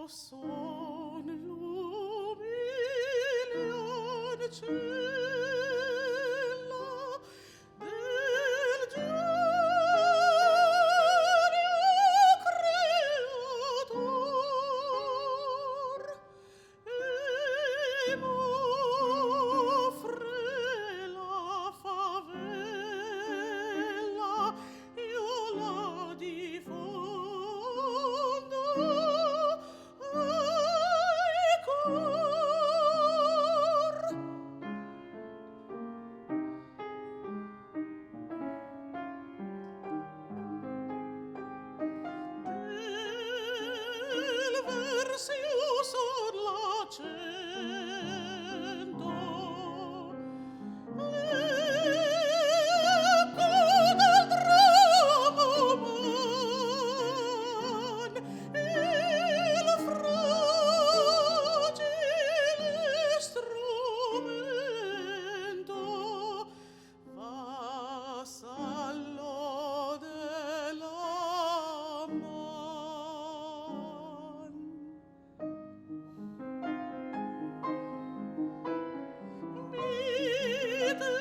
son l'umiliancella del genio creator e m'offre la favella, io la diffondo ai cor. Del versio son l'accento, l'eco del dramma uman, il fragile strumento vassallo della man. Mite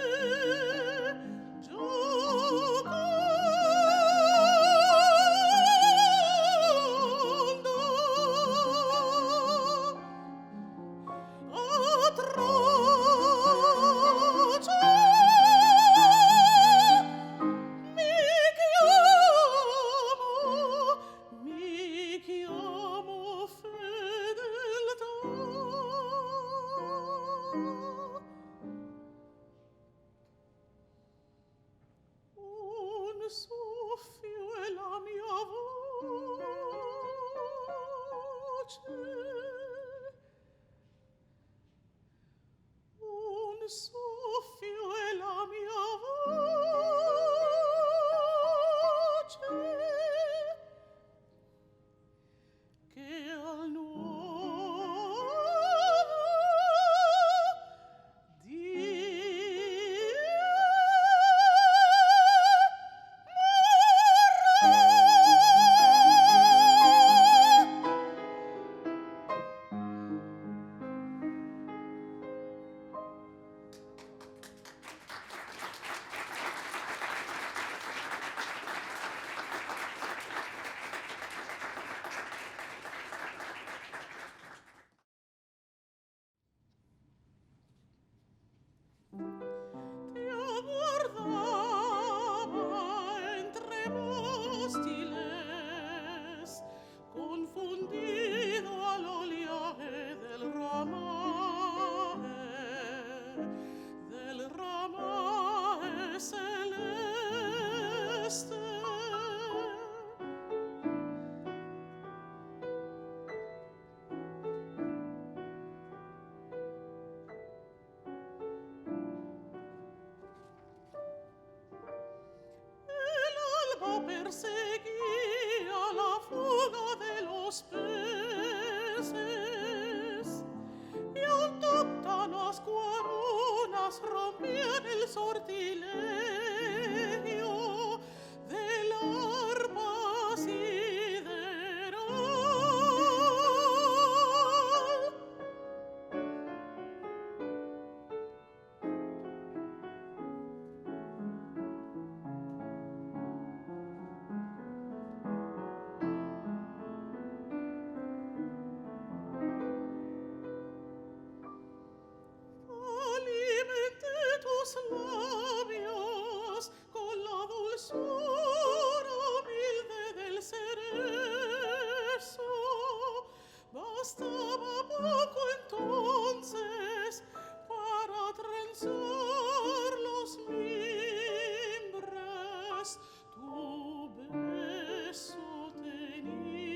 atroce mi chiamo fedeltà. Un soffio è la mia voce, un soffio è la mia voce, che al nuovo ti aguardaba entre mástiles, confundido al oleaje del ramaje celeste. El alba perseguía la fuga de los peces, y autóctonas cuarunas rompían el sortilegio del arpa sideral. Alimenté tus labios con la dulzura humilde del cerezo. Bastaba poco entonces para trenzar los mimbres. Tu beso tenía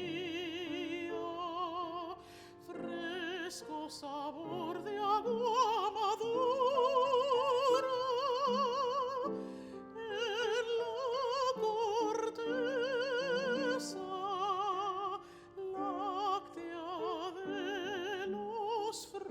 fresco sabor de agua madura en la corteza láctea de los frutos.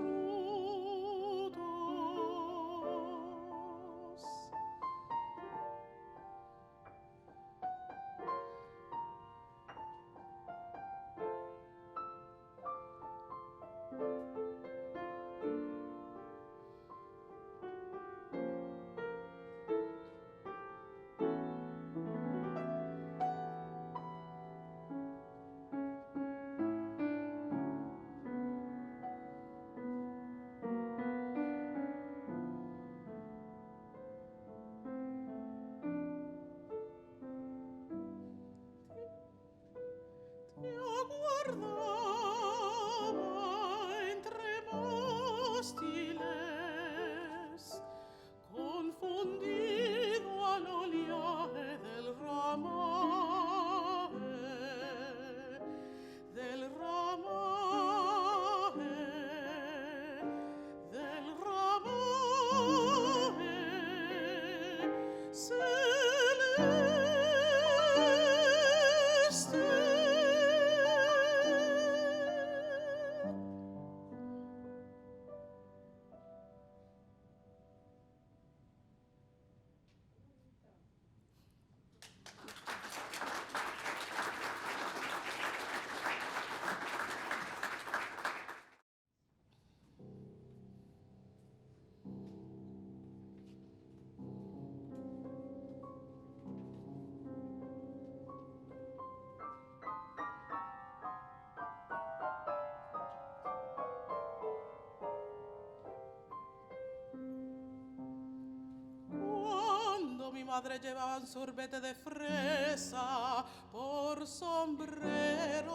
padre llevaban sorbete de fresa por sombrero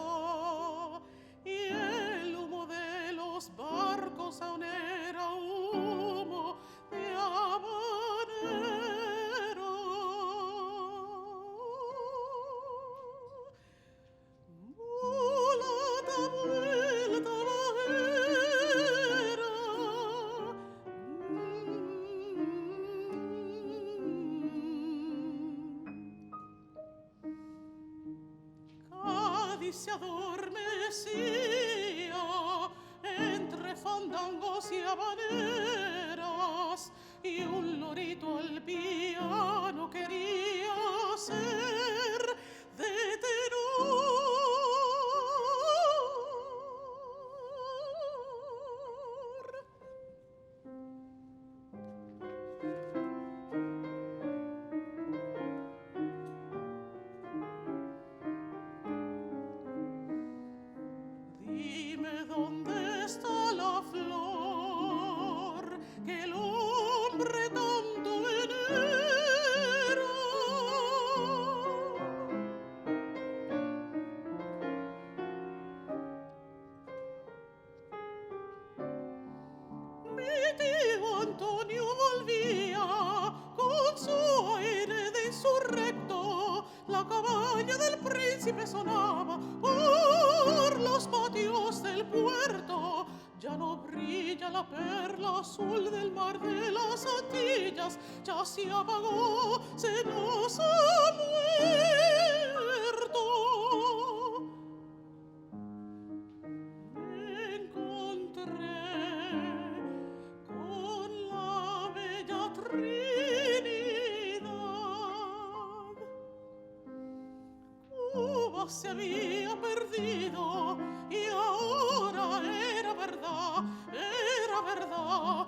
y el humo de los barcos aún era humo de habanero. Mulata vuelta bajera, Cádiz se adormecía entre fandangos y habaneras y un lorito al piano quería ser de tenor. Dime dónde está la flor que el hombre tanto venera. Mi tío Antonio volvía con su aire de insurrecto. La cabaña del príncipe sonaba por los patios del puerto. Ya no brilla la perla azul del mar de las Antillas. Ya se apagó, se nos ha muerto. Me encontré con la bella Trinidad. Cuba se había perdido y ahora era verdad,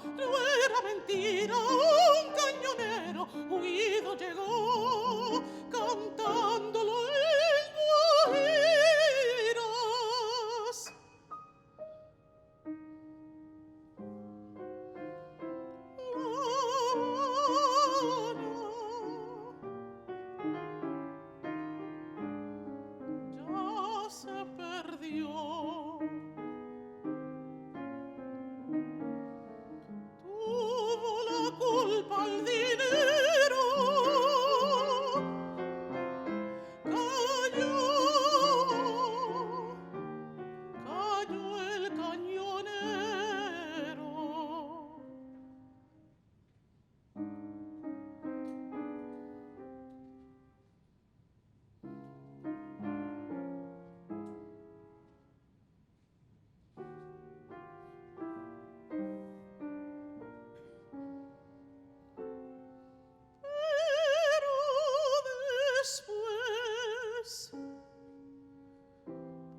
no era mentira. Un cañonero huido llegó cantándolo en guajiras. Ya se perdió. Tuvo la culpa el dinero. Cayó el cañonero.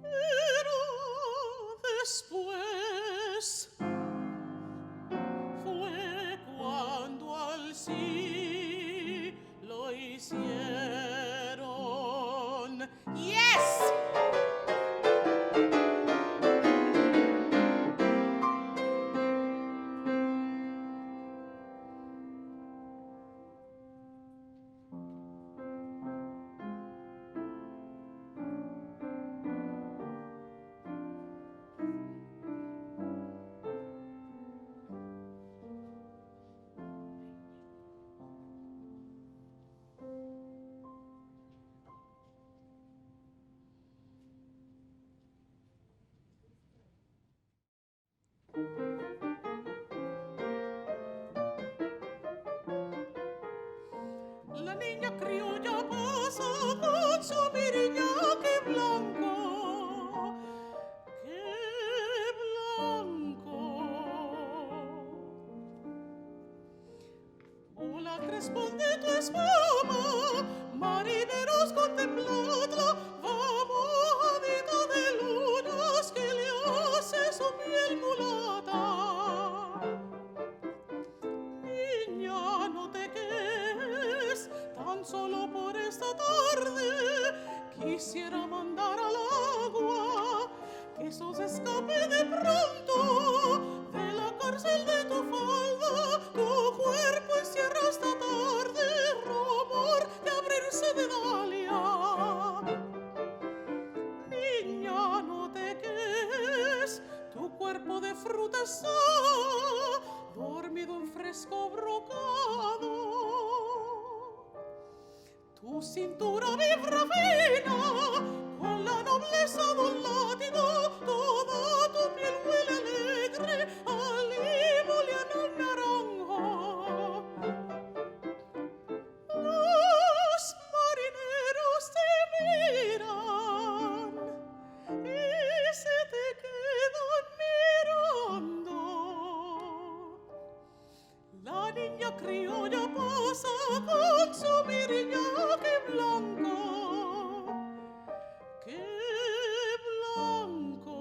Pero después fue cuando al sí lo hicieron. Yes! La niña criolla pasa con su miriñaque blanco. ¡Qué blanco! Hola, responde tu espuma, marineros contempladla, mojadita de lunas que le hace su piel mulata. Niña, no te quedes tan solo por esta tarde. Quisiera mandar al agua que eso se escape de pronto de la cárcel de tu falda. Tu cuerpo encierra esta tarde robo casa, dormido en fresco brocado. Tu cintura vibra fina con la nobleza de un látigo, toda tu piel huele alegre al limo y al naranjo. Los marineros te miran y se te quedan mirando. La niña criolla pasa con su miriñaque blanco. ¡Qué blanco!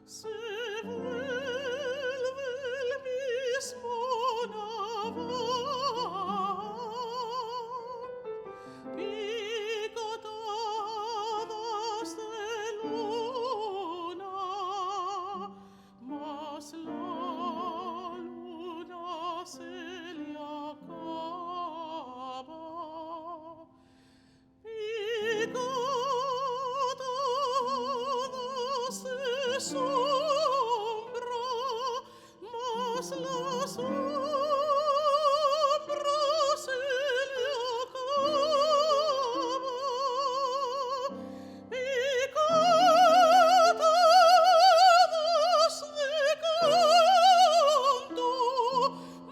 Se vuelve el mismo naval, picotadas de luna, mas la luna se le acaba. Picotadas de sombra, mas la sombra se le acaba. Picotadas de canto,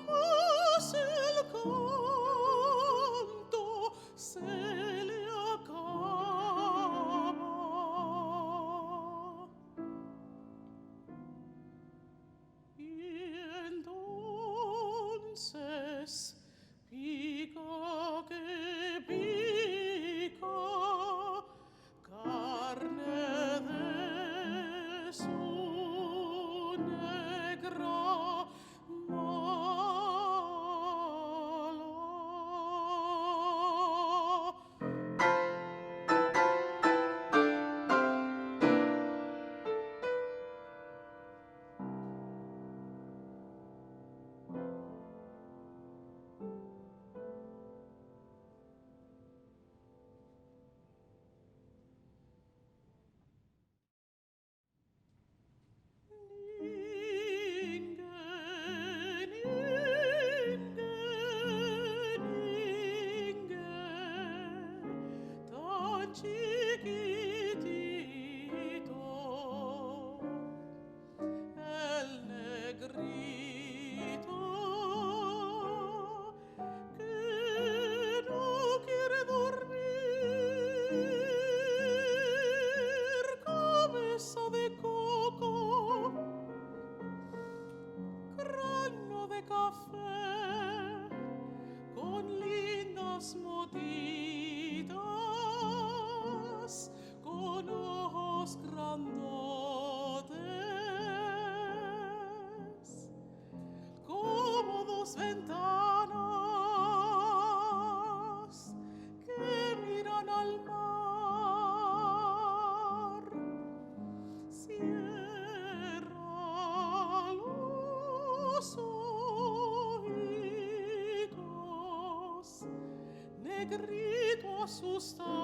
mas el canto se le acaba. Y entonces pica que pica, carne de su negra mala. Tan chiquitito, el negrito que no quiere dormir, cabeza de coco, grano de café, con lindas motitas, con ojos grandotes, como dos ventanas que miran al mar. Cierra los ojitos, negrito asustado,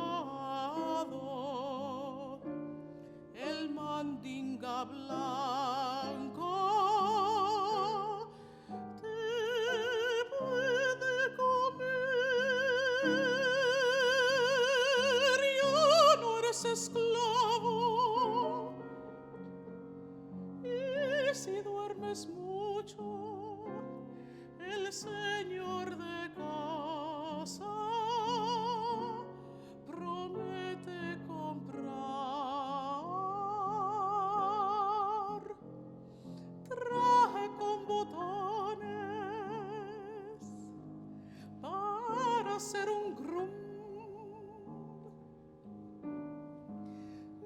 el mandinga blanco te puede comer, ya no eres esclavo. Y si duermes mucho, el señor de casa promete comprar traje con botones para hacer un groom.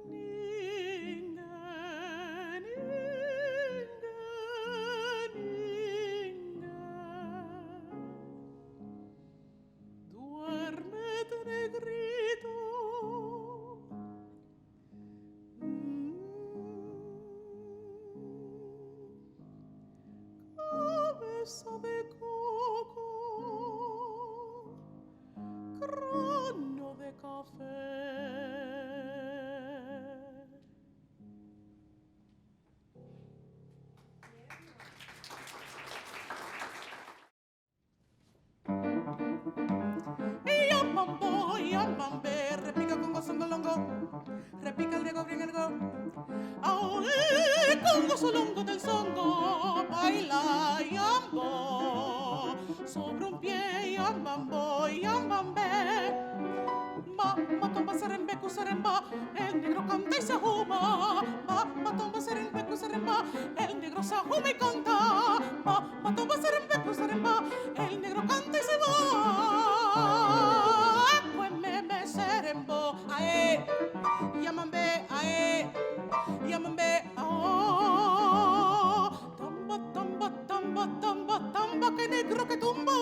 Niña lungo del songo, baila yambo, sobre un pie yambambe. Ma tomba serembe cuseremba, el negro canta y se ahuma. Ma tomba serembe cuseremba, el negro se ahuma y canta. Ma tomba serembe cuseremba, el negro canta y se va. Me serembo, ae, yamambe, ah. Tamba, que negro que tumba,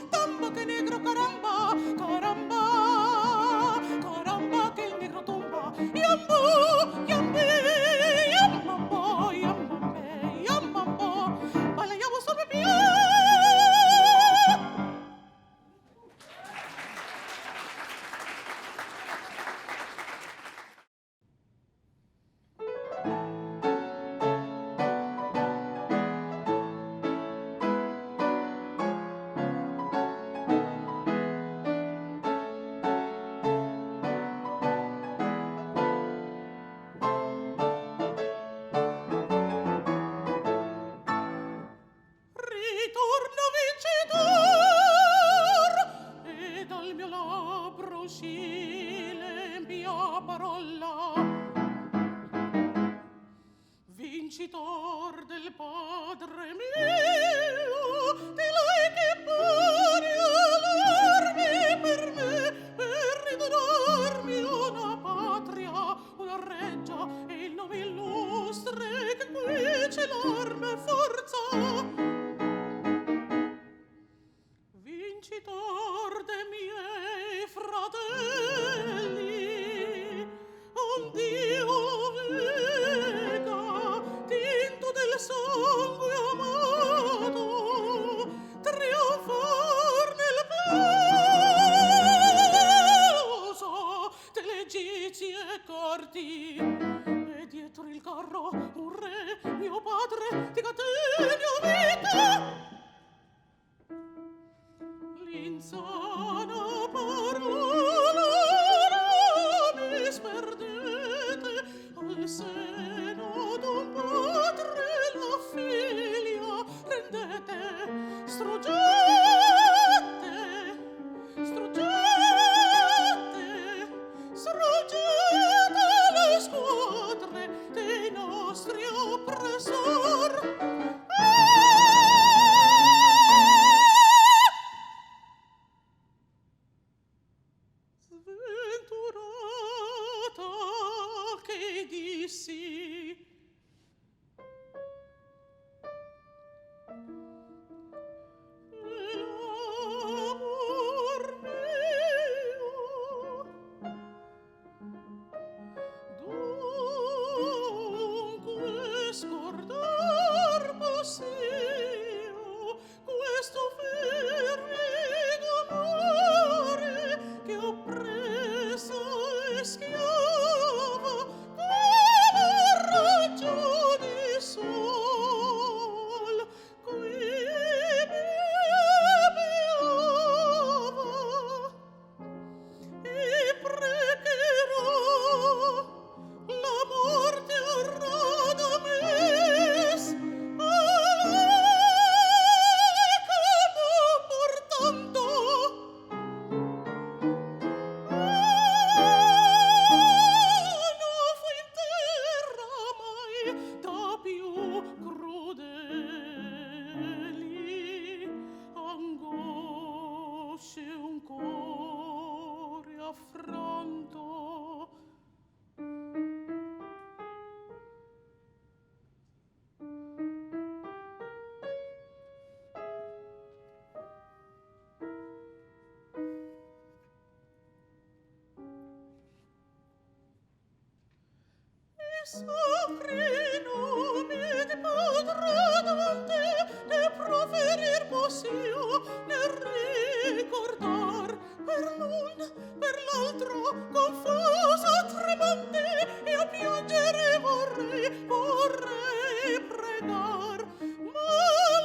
tamba, que negro caramba, caramba, que el negro tumba. Yambo, yamambo, vale, ya vos sobre mí. Vincitor del Padre mio, di lei che pone all'armi per me, per ridonarmi una patria, una reggia e il nome illustre che qui c'è l'arme forza. Vincitor de miei fratelli, ond'io vega tinto del sangue amato trionfar nel peso delle egizie corti, e dietro il carro un re, mio padre, di catene o vita. L'insana parola mi sperdete al seno d'un padre la figlia rendete, struggete le squadre dei nostri oppressor. Sventurata che dissi, l'amor mio, dunque scordar possio questo fervido amore che oppressa e schiava come raggio di sol qui mi beava e pregherò la morte a Radames portando. No fu in terra mai da più crudeli angosce un cuore affranto. Soffrino mi di padre davanti ne proferir possio, ne ricordar per l'un, per l'altro confusa tremante, io piangere vorrei pregar, ma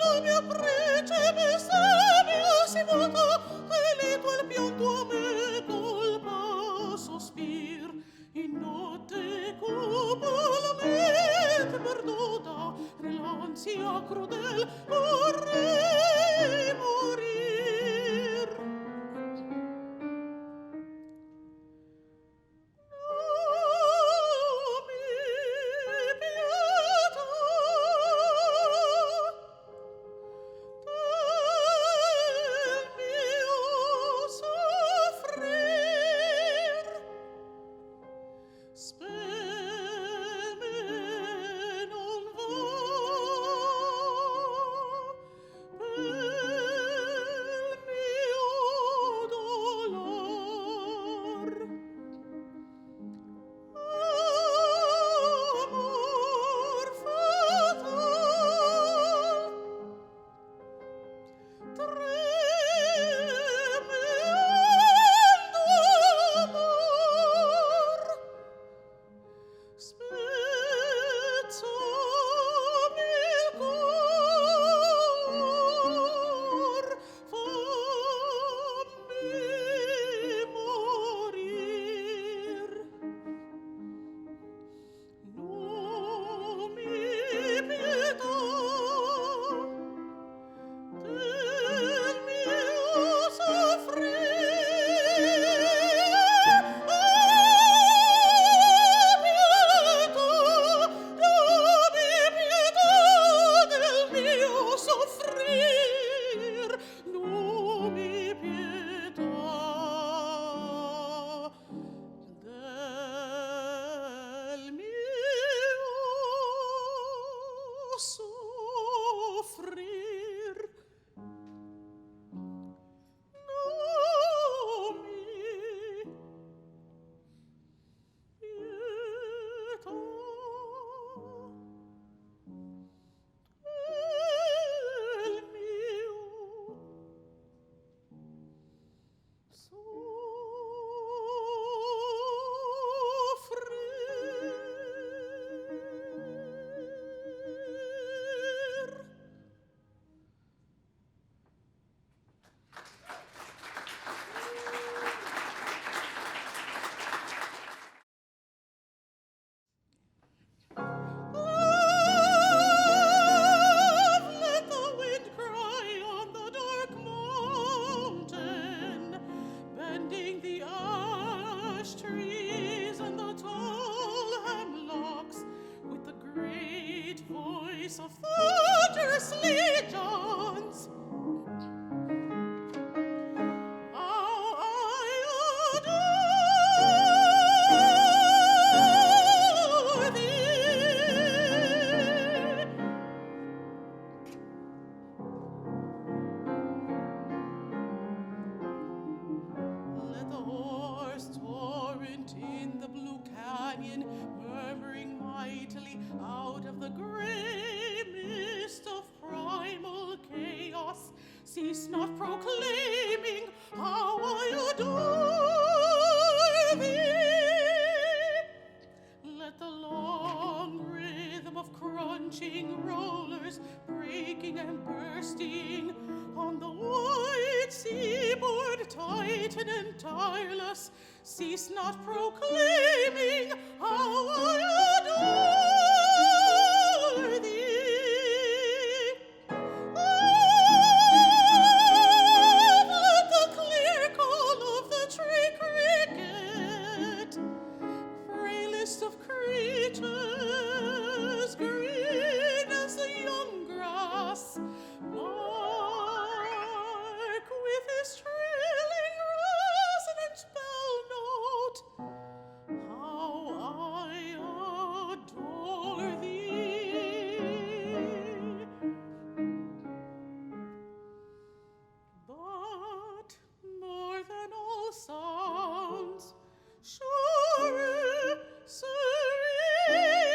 la mia prece bestemia si vota e lito il pianto a me colpa sospir in notte cupa la mente perduta sia crudel vorrei morir. Of Thunderous legions, how I adore thee. Let the hoarse torrent in the blue canyon, murmuring mightily out of the gray mist of primal chaos, cease not proclaiming how I adore thee. Let the long rhythm of crunching rollers breaking and bursting on the white seaboard tighten and tireless, cease not proclaiming how I adore thee. Let the clear call of the tree cricket, frailest of creatures, green as the young grass, mark with his trilling resonant bell note how I adore thee. But more than all sounds, sure, serene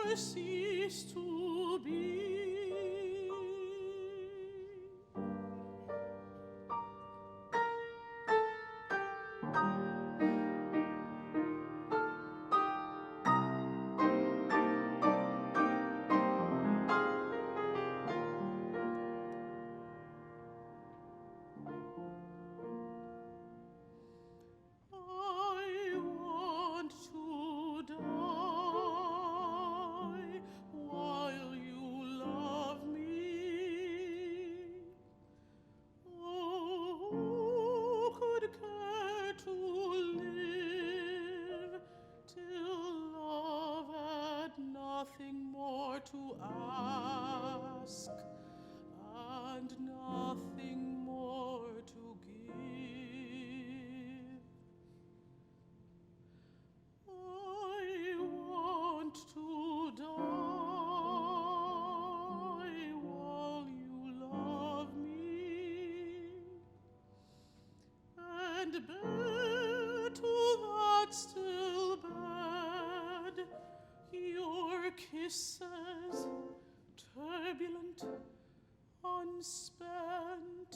never cease to be. I want to die while you love me. Oh, who could care to live till love had nothing more to ask and nothing more to give? I want to die while you love me, and bear to that still bed your kisses, turbulent, unspent.